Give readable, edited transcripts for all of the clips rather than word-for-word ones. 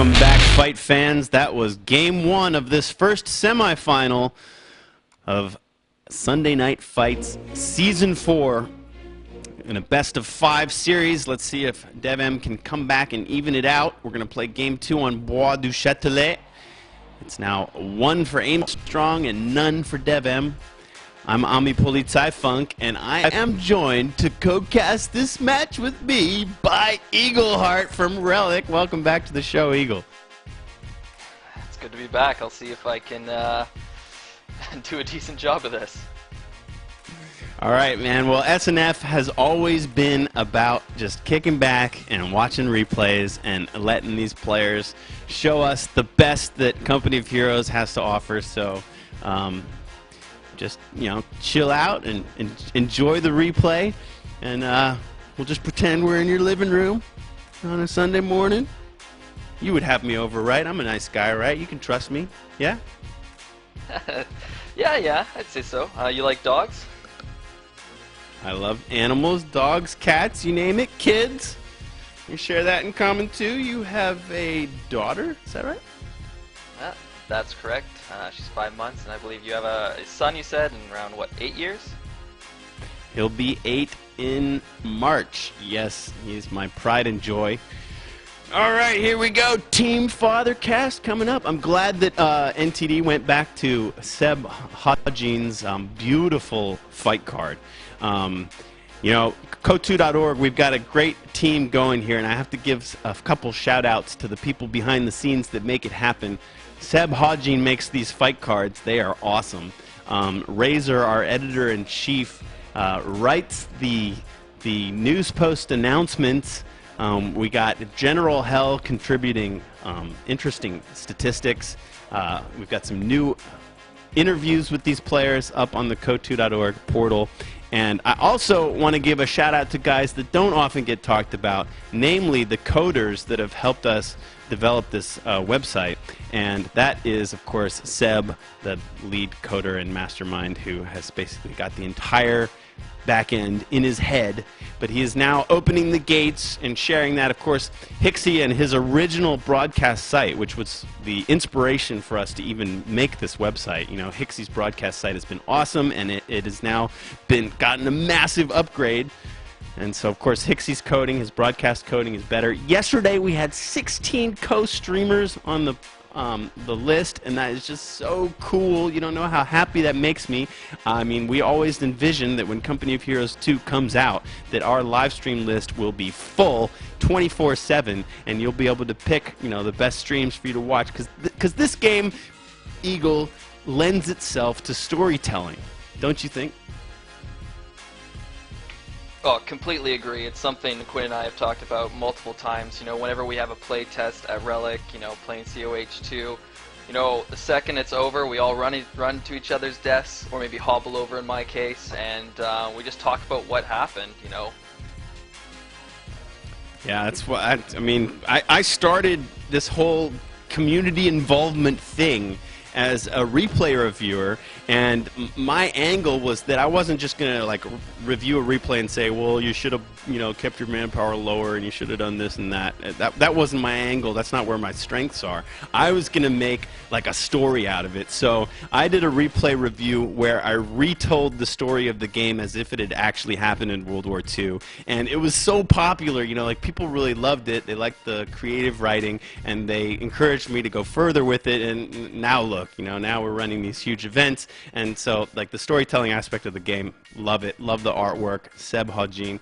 Welcome back, fight fans. That was game one of this first semifinal of Sunday Night Fights Season 4 in a best-of-5 series. Let's see if DevM can come back and even it out. We're going to play game 2 on Bois du Châtelet. It's now 1 for Aimstrong and none for DevM. I'm AmiPolizeiFunk, and I am joined to co-cast this match with me by Eagleheart from Relic. Welcome back to the show, Eagle. It's good to be back. I'll see if I can do a decent job of this. All right, man. Well, SNF has always been about just kicking back and watching replays and letting these players show us the best that Company of Heroes has to offer. So, just, you know, chill out and enjoy the replay, and we'll just pretend we're in your living room on a Sunday morning. You would have me over, right? I'm a nice guy, right? You can trust me, yeah? yeah, I'd say so. You like dogs? I love animals, dogs, cats, you name it, kids. You share that in common too. You have a daughter, is that right? Yeah, that's correct. She's 5 months, and I believe you have a son, you said, in around, what, 8 years? He'll be 8 in March. Yes, he's my pride and joy. All right, here we go. Team Father Cast coming up. I'm glad that NTD went back to Seb Hodgin's beautiful fight card. You know, Kotu.org, we've got a great team going here, and I have to give a couple shout-outs to the people behind the scenes that make it happen. Seb Hodgin makes these fight cards. They are awesome. Razor, our editor-in-chief, writes the news post announcements. We got General Hell contributing interesting statistics. We've got some new interviews with these players up on the Kotu.org portal. And I also want to give a shout out to guys that don't often get talked about, namely the coders that have helped us develop this website. And that is, of course, Seb, the lead coder and mastermind, who has basically got the entire back end in his head, but he is now opening the gates and sharing that. Of course, Hixie and his original broadcast site, which was the inspiration for us to even make this website. You know, Hixie's broadcast site has been awesome, and it has now gotten a massive upgrade. And so, of course, Hixie's coding, his broadcast coding is better. Yesterday, we had 16 co-streamers on the list, and that is just so cool. You don't know how happy that makes me. I mean, we always envision that when Company of Heroes 2 comes out, that our live stream list will be full 24/7, and you'll be able to pick, you know, the best streams for you to watch, because this game, Eagle, lends itself to storytelling, don't you think? Oh, completely agree. It's something Quinn and I have talked about multiple times. You know, whenever we have a play test at Relic, you know, playing COH2, you know, the second it's over, we all run to each other's desks, or maybe hobble over in my case, and we just talk about what happened, you know. Yeah, that's what I mean. I started this whole community involvement thing as a replay reviewer, and my angle was that I wasn't just going to like review a replay and say, well, you should have, you know, kept your manpower lower and you should have done this and that. That wasn't my angle. That's not where my strengths are. I was going to make like a story out of it. So I did a replay review where I retold the story of the game as if it had actually happened in World War II, and it was so popular. You know, like people really loved it. They liked the creative writing, and they encouraged me to go further with it. And now look, you know, now we're running these huge events, and so like the storytelling aspect of the game, love it, love the artwork. Seb Hodgin.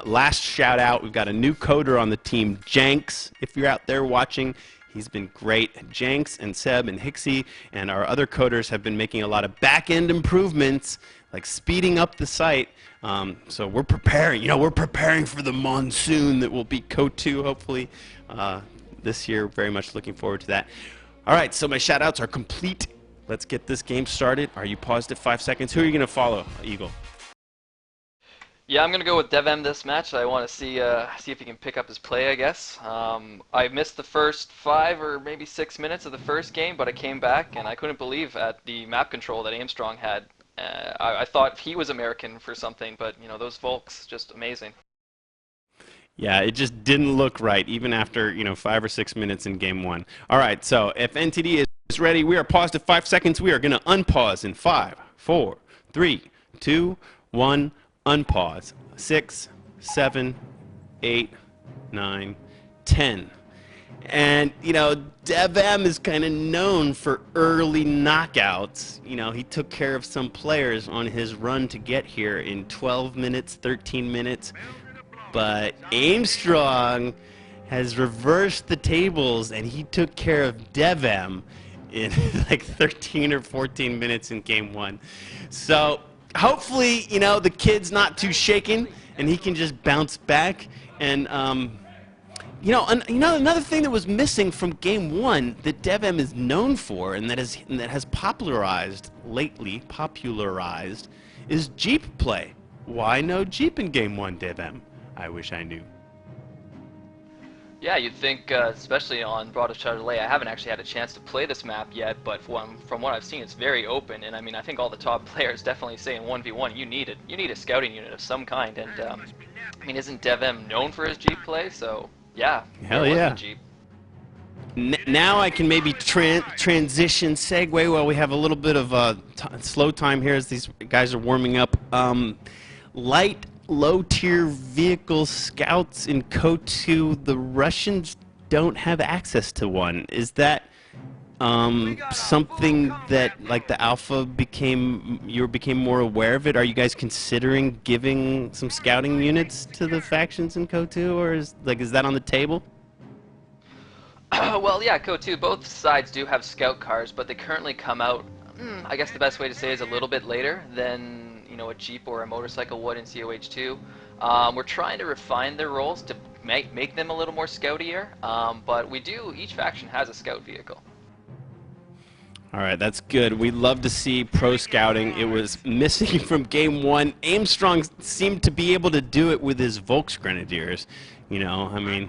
Last shout out, we've got a new coder on the team, Janks. If you're out there watching, he's been great. Janks and Seb and Hixie and our other coders have been making a lot of back-end improvements, like speeding up the site. So we're preparing, you know, we're preparing for the monsoon that will be Kotu, hopefully, this year. Very much looking forward to that. All right, so my shout-outs are complete. Let's get this game started. Are you paused at 5 seconds? Who are you going to follow, Eagle? Yeah, I'm going to go with DevM this match. I want to see if he can pick up his play, I guess. I missed the first 5 or maybe 6 minutes of the first game, but I came back, and I couldn't believe at the map control that Aimstrong had. I thought he was American for something, but, you know, those folks, just amazing. Yeah, it just didn't look right, even after 5 or 6 minutes in game one. All right, so if NTD is ready, we are paused at 5 seconds. We are going to unpause in 5, 4, 3, 2, 1. Unpause. 6, 7, 8, 9, 10. And, DevM is kind of known for early knockouts. He took care of some players on his run to get here in 12 minutes, 13 minutes. But Aimstrong has reversed the tables, and he took care of DevM in like 13 or 14 minutes in game one. So hopefully, the kid's not too shaken, and he can just bounce back. And another thing that was missing from game one that DevM is known for, and that has popularized lately, is Jeep play. Why no Jeep in game one, DevM? I wish I knew. Yeah, you'd think, especially on Broad of Chardonnay, I haven't actually had a chance to play this map yet, but from what I've seen, it's very open, and I mean, I think all the top players definitely say in 1v1, you need a scouting unit of some kind, and I mean, isn't DevM known for his Jeep play? So yeah, hell yeah. Jeep. Now I can maybe transition, segue while we have a little bit of slow time here as these guys are warming up. Light low-tier vehicle scouts in KO2, the Russians don't have access to one. Is that something that, like, the Alpha became more aware of it? Are you guys considering giving some scouting units to the factions in KO2, or is that on the table? Well, yeah, KO2, both sides do have scout cars, but they currently come out, I guess the best way to say is a little bit later than a Jeep or a motorcycle would in COH2. We're trying to refine their roles to make them a little more scoutier, but each faction has a scout vehicle. All right, that's good. We love to see pro scouting. It was missing from game one. Aimstrong seemed to be able to do it with his Volksgrenadiers. I mean,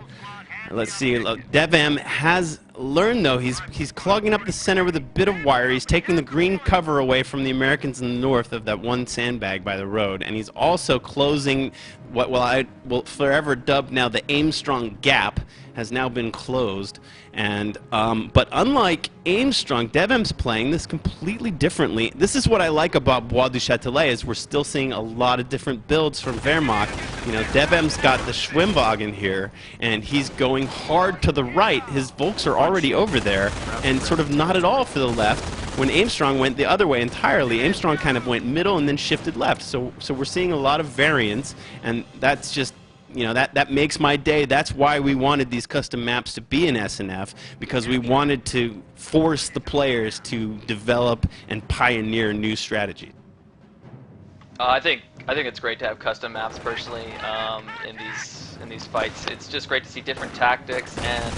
let's see. DevM has learned, though. He's clogging up the center with a bit of wire. He's taking the green cover away from the Americans in the north of that one sandbag by the road, and he's also closing what I will forever dub now the Aimstrong gap has now been closed. And but unlike Aimstrong, DevM's playing this completely differently. This is what I like about Bois du Châtelet, is we're still seeing a lot of different builds from Wehrmacht. DevM's got the Schwimmwagen here, and he's going hard to the right. His Volks are already over there, and sort of not at all for the left. When Aimstrong went the other way entirely, Aimstrong kind of went middle and then shifted left. So we're seeing a lot of variance, and that's just, that makes my day. That's why we wanted these custom maps to be in SNF, because we wanted to force the players to develop and pioneer new strategies. I think it's great to have custom maps personally in these fights. It's just great to see different tactics, and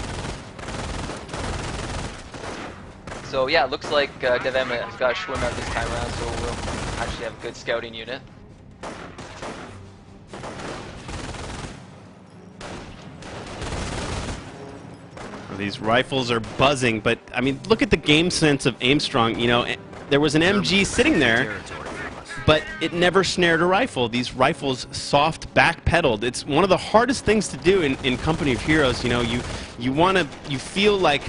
so yeah, it looks like DevM has got a Schwimmer out this time around, so we'll actually have a good scouting unit. These rifles are buzzing, but I mean, look at the game sense of Aimstrong. There was an MG sitting there, but it never snared a rifle. These rifles soft backpedaled. It's one of the hardest things to do in Company of Heroes. You feel like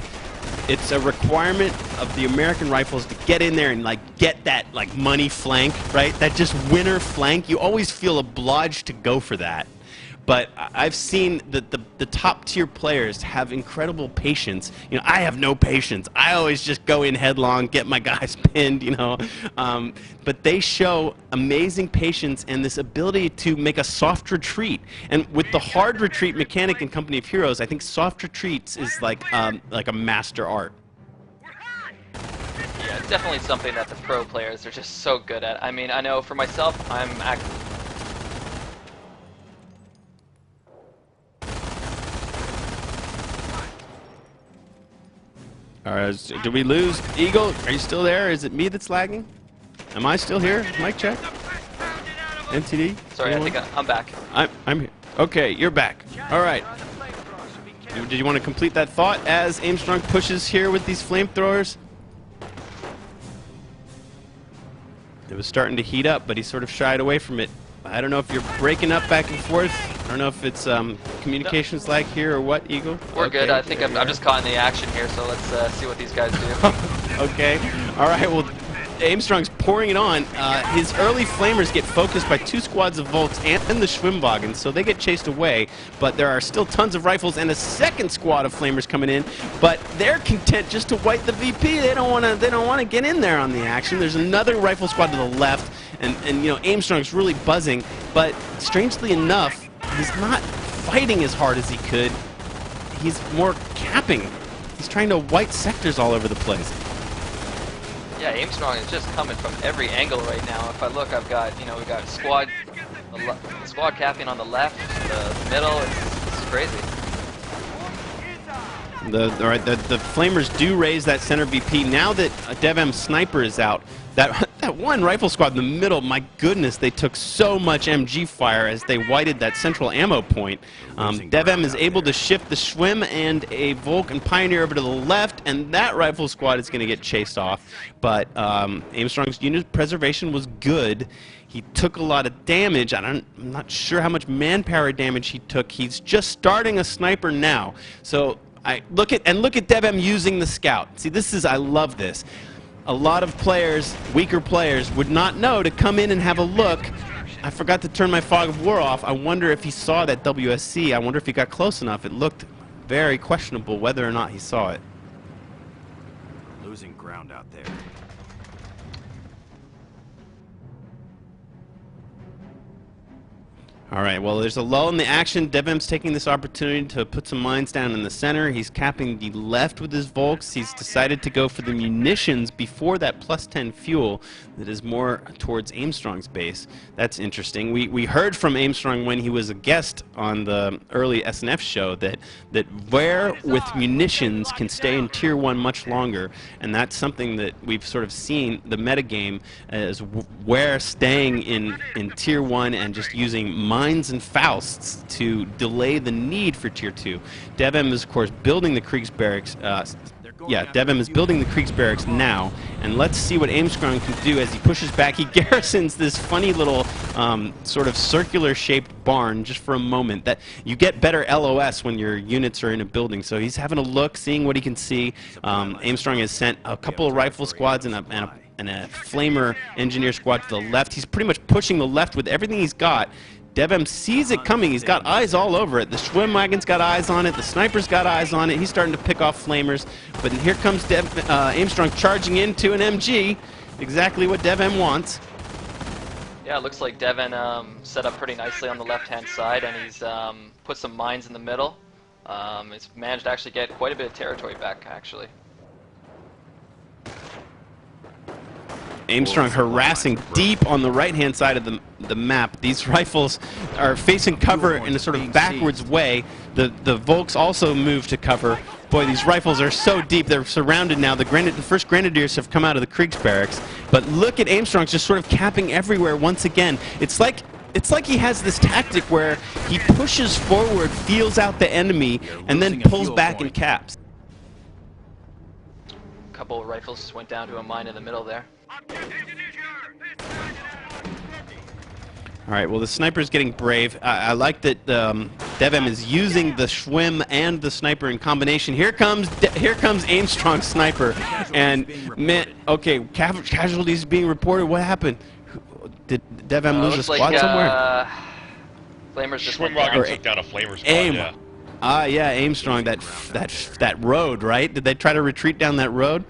it's a requirement of the American rifles to get in there and get that money flank, right? That just winner flank. You always feel obliged to go for that. But I've seen the top tier players have incredible patience. I have no patience. I always just go in headlong, get my guys pinned, But they show amazing patience and this ability to make a soft retreat. And with the hard retreat mechanic in Company of Heroes, I think soft retreats is like a master art. Yeah, it's definitely something that the pro players are just so good at. I mean, I know for myself, I'm All right, did we lose Eagle? Are you still there? Is it me that's lagging? Am I still here? Mic check. NTD. Sorry, anyone? I think I'm back. I'm here. Okay, you're back. All right. Did you want to complete that thought as Aimstrong pushes here with these flamethrowers? It was starting to heat up, but he sort of shied away from it. I don't know if you're breaking up back and forth. I don't know if it's communications like here, or what, Eagle? We're Okay, good. I think there I'm just caught in the action here, so let's see what these guys do. Okay. All right. Well, Aimstrong's pouring it on. His early flamers get focused by 2 squads of Volks and the Schwimmwagen, so they get chased away. But there are still tons of rifles and a second squad of flamers coming in. But they're content just to wipe the VP. They don't want to. They don't want to get in there on the action. There's another rifle squad to the left, and you know, Aimstrong's really buzzing. But strangely enough, he's not fighting as hard as he could. He's more capping. He's trying to wipe sectors all over the place. Yeah, Aimstrong is just coming from every angle right now. If I look, I've got, you know, we've got squad capping on the left, the middle. It's crazy. All right, the flamers do raise that center VP now that DevM sniper is out. That one rifle squad in the middle, my goodness, they took so much MG fire as they whited that central ammo point. DevM is able to shift the Schwimm and a Volk and Pioneer over to the left, and that rifle squad is going to get chased off. But Aimstrong's unit preservation was good. He took a lot of damage. I'm not sure how much manpower damage he took. He's just starting a sniper now. So look at DevM using the scout. See, I love this. A lot of players, weaker players, would not know to come in and have a look. I forgot to turn my fog of war off. I wonder if he saw that WSC. I wonder if he got close enough. It looked very questionable whether or not he saw it. Losing ground out there. All right, well, there's a lull in the action. DevM's taking this opportunity to put some mines down in the center. He's capping the left with his Volks. He's decided to go for the munitions before that +10 fuel that is more towards Aimstrong's base. That's interesting. We heard from Aimstrong when he was a guest on the early SNF show that where with munitions can stay in Tier 1 much longer, and that's something that we've sort of seen the metagame as where staying in Tier 1 and just using mines and Fausts to delay the need for Tier 2. DevM is, of course, building the Kriegsbarracks. DevM is building the Kriegsbarracks now, and let's see what Aimstrong can do as he pushes back. He garrisons this funny little sort of circular-shaped barn just for a moment. That you get better LOS when your units are in a building. So he's having a look, seeing what he can see. Aimstrong has sent a couple of rifle squads and a flamer engineer squad to the left. He's pretty much pushing the left with everything he's got. DevM sees it coming. He's got eyes all over it. The Schwimmwagen's got eyes on it. The sniper's got eyes on it. He's starting to pick off flamers. But here comes Aimstrong charging into an MG. Exactly what DevM wants. Yeah, it looks like DevM set up pretty nicely on the left-hand side, and he's put some mines in the middle. He's managed to actually get quite a bit of territory back, actually. Aimstrong harassing deep on the right-hand side of the map. These rifles are facing cover in a sort of backwards way. The Volks also move to cover. Boy, these rifles are so deep. They're surrounded now. The first Grenadiers have come out of the Kriegsbarracks. But look at Aimstrong just sort of capping everywhere once again. It's like he has this tactic where he pushes forward, feels out the enemy, and then pulls back and caps. A couple of rifles just went down to a mine in the middle there. All right, well, the sniper's getting brave. I like that DevM is using the Schwimm and the sniper in combination. Here comes Aimstrong's sniper, and man, okay, casualties being reported. What happened? Did DevM lose a squad somewhere? Flamers just went Schwimmwagen down. took down a flamer squad. Yeah. Yeah, Aimstrong. That road, right? Did they try to retreat down that road?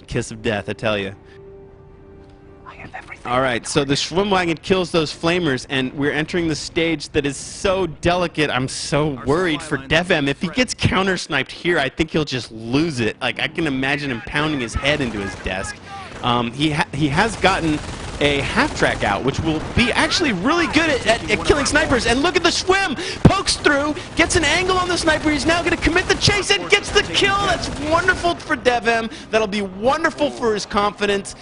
Kiss of death, I tell you. All right, so the Schwimmwagen kills those flamers, and we're entering the stage that is so delicate. I'm so worried for DevM. If he gets counter-sniped here, I think he'll just lose it. Like, I can imagine him pounding his head into his desk. He has gotten a half-track out, which will be actually really good at killing snipers. And look at the Schwimm! Pokes through, gets an angle on the sniper. He's now going to commit the chase and gets the kill. That's wonderful for DevM. That'll be wonderful for his confidence.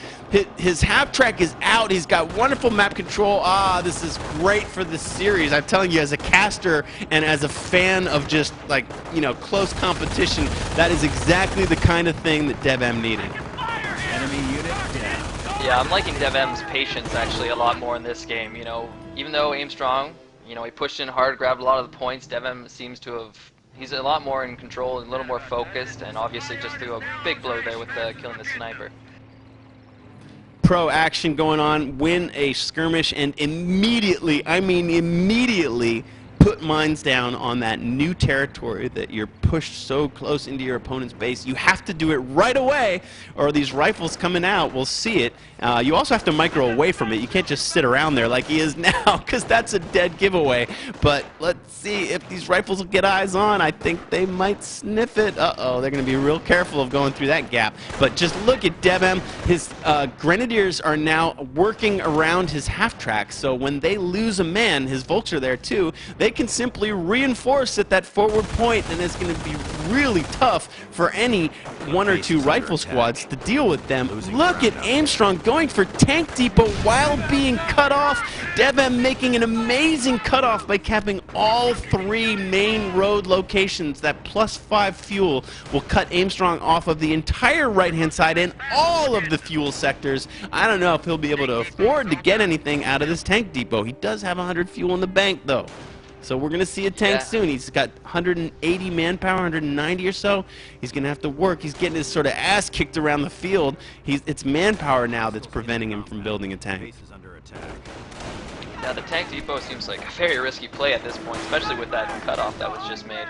His half-track is out. He's got wonderful map control. This is great for the series. I'm telling you, as a caster and as a fan of just, like, you know, close competition, that is exactly the kind of thing that DevM needed. Enemy unit down. Yeah, I'm liking DevM's patience actually a lot more in this game. You know, even though Aimstrong You know, he pushed in hard, grabbed a lot of the points. DevM seems to have, he's a lot more in control and a little more focused, and obviously just threw a big blow there with killing the sniper. Pro action going on, win a skirmish, and immediately, I mean immediately, put mines down on that new territory that you're pushed so close into your opponent's base. You have to do it right away, or these rifles coming out will see it. You also have to micro away from it. You can't just sit around there like he is now, because that's a dead giveaway. But let's see if these rifles will get eyes on. I think they might sniff it. Uh-oh, they're going to be real careful of going through that gap. But just look at DevM. His grenadiers are now working around his half-track, so when they lose a man, his vulture there too, they can simply reinforce at that forward point, and it's going to be really tough for any one or two rifle squads to deal with them. Look at Aimstrong going for tank depot while being cut off. DevM making an amazing cutoff by capping all three main road locations. That +5 fuel will cut Aimstrong off of the entire right-hand side and all of the fuel sectors. I don't know if he'll be able to afford to get anything out of this tank depot. He does have 100 fuel in the bank, though. So we're going to see a tank soon. He's got 180 manpower, 190 or so. He's going to have to work. He's getting his sort of ass kicked around the field. It's manpower now that's preventing him from building a tank. Yeah, the tank depot seems like a very risky play at this point, especially with that cutoff that was just made.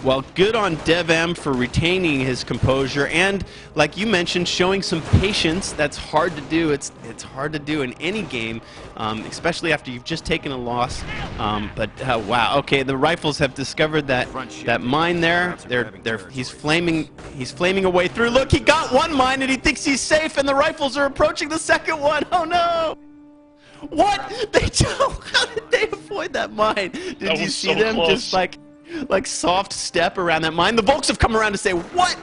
Well, good on DevM for retaining his composure and, like you mentioned, showing some patience. That's hard to do. It's hard to do in any game, especially after you've just taken a loss. But wow, okay, the rifles have discovered that mine there. He's flaming a way through. Look, he got one mine and he thinks he's safe, and the rifles are approaching the second one. Oh no! What? How did they avoid that mine? Did you see them just like soft step around that mine? The Volks have come around to say, what?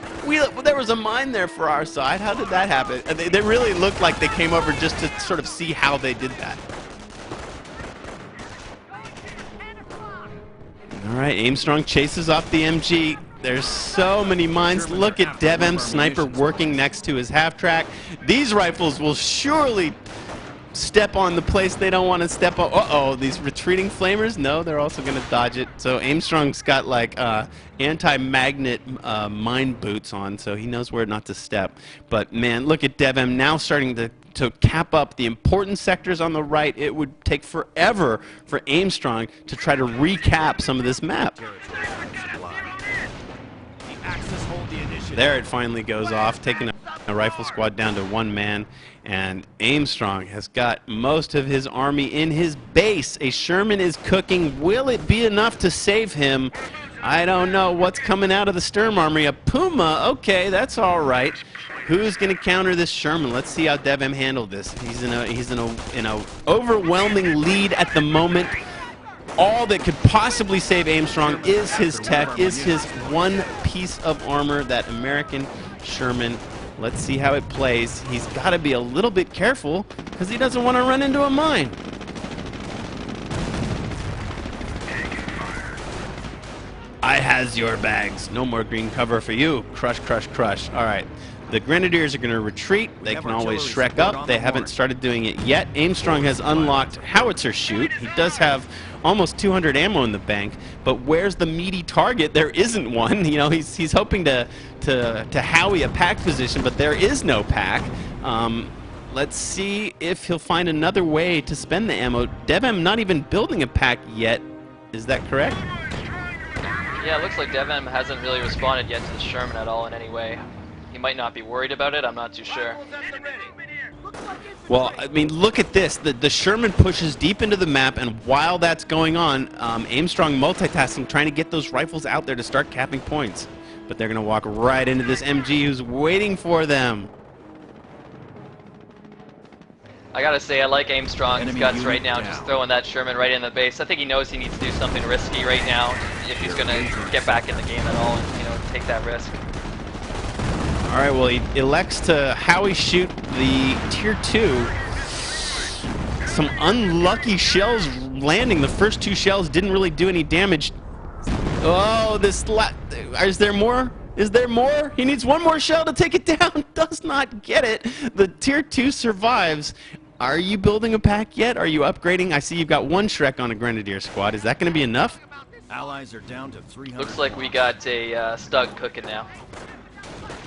There was a mine there for our side. How did that happen? They really looked like they came over just to sort of see how they did that. All right, Aimstrong chases off the MG. There's so many mines. Look at DevM sniper working next to his half-track. These rifles will surely step on the place they don't want to step on. Uh-oh, these retreating flamers? No, they're also going to dodge it. So Aimstrong's got like anti-magnet mine boots on, so he knows where not to step. But man, look at DevM now starting to cap up the important sectors on the right. It would take forever for Aimstrong to try to recap some of this map. There it finally goes off, taking a rifle squad down to one man. And Aimstrong has got most of his army in his base. A Sherman is cooking. Will it be enough to save him? I don't know what's coming out of the Sturm Armory. A Puma, okay, that's all right. Who's going to counter this Sherman? Let's see how DevM handled this. He's in a overwhelming lead at the moment. All that could possibly save Aimstrong is his tech, is his one piece of armor, that American Sherman. Let's see how it plays. He's got to be a little bit careful because he doesn't want to run into a mine. I has your bags. No more green cover for you. Crush, crush, crush. All right. The Grenadiers are going to retreat. They can always Shrek up. They haven't started doing it yet. Aimstrong has unlocked howitzer shoot. He does have almost 200 ammo in the bank, but where's the meaty target? There isn't one. You know, he's hoping to howie a pack position, but there is no pack. Let's see if he'll find another way to spend the ammo. DevM not even building a pack yet. Is that correct? Yeah, it looks like DevM hasn't really responded yet to the Sherman at all in any way. He might not be worried about it, I'm not too sure. Well, I mean, look at this. The Sherman pushes deep into the map, and while that's going on, Aimstrong multitasking, trying to get those rifles out there to start capping points. But they're going to walk right into this MG who's waiting for them. I gotta say, I like Aimstrong's guts right now, just throwing that Sherman right in the base. I think he knows he needs to do something risky right now if he's going to get back in the game at all and, you know, take that risk. All right, well, he elects to Howie shoot the Tier 2. Some unlucky shells landing. The first two shells didn't really do any damage. Oh, is there more? Is there more? He needs one more shell to take it down. Does not get it. The Tier 2 survives. Are you building a pack yet? Are you upgrading? I see you've got one Shrek on a Grenadier squad. Is that going to be enough? Allies are down to 300. Looks like we got a Stug cooking now.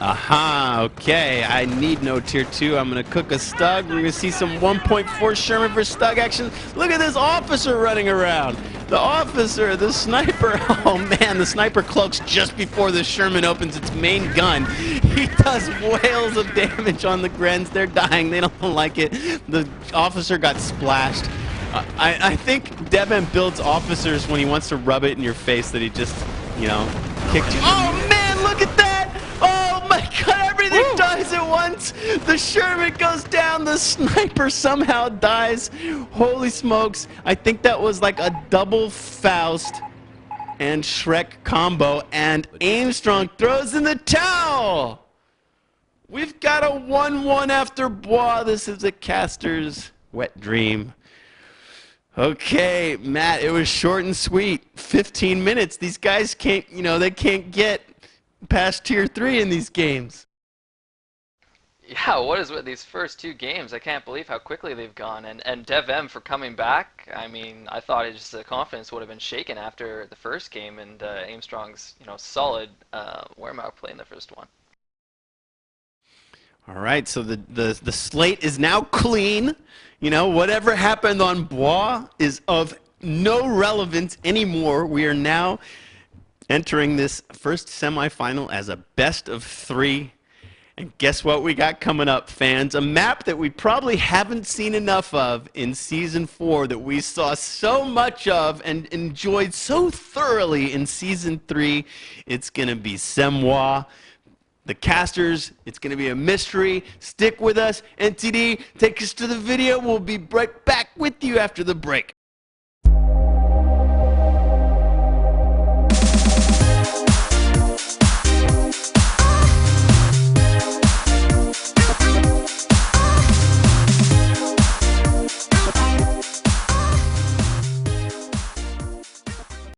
Aha, okay. I need no tier 2. I'm going to cook a Stug. We're going to see some 1.4 Sherman for Stug action. Look at this officer running around. The officer, the sniper. Oh man, the sniper cloaks just before the Sherman opens its main gun. He does whales of damage on the Grens. They're dying. They don't like it. The officer got splashed. I think DevM builds officers when he wants to rub it in your face that he just, you know, kicked you. Oh man, look at that! Oh my god, everything dies at once! The Sherman goes down, the sniper somehow dies. Holy smokes, I think that was like a double Faust and Shrek combo, and Aimstrong throws in the towel! We've got a 1-1 after Bois. This is a caster's wet dream. Okay, Matt, it was short and sweet. 15 minutes. These guys can't, you know, they can't get past tier 3 in these games. Yeah, what is with these first 2 games? I can't believe how quickly they've gone. And DevM for coming back. I mean, I thought just the confidence would have been shaken after the first game, and Aimstrong's, you know, solid. Where am I playing the first one? All right, so the slate is now clean. You know, whatever happened on Bois is of no relevance anymore. We are now entering this first semifinal as a best of 3. And guess what we got coming up, fans? A map that we probably haven't seen enough of in Season 4 that we saw so much of and enjoyed so thoroughly in Season 3. It's going to be Semois. The casters, it's going to be a mystery. Stick with us. NTD, take us to the video. We'll be right back with you after the break.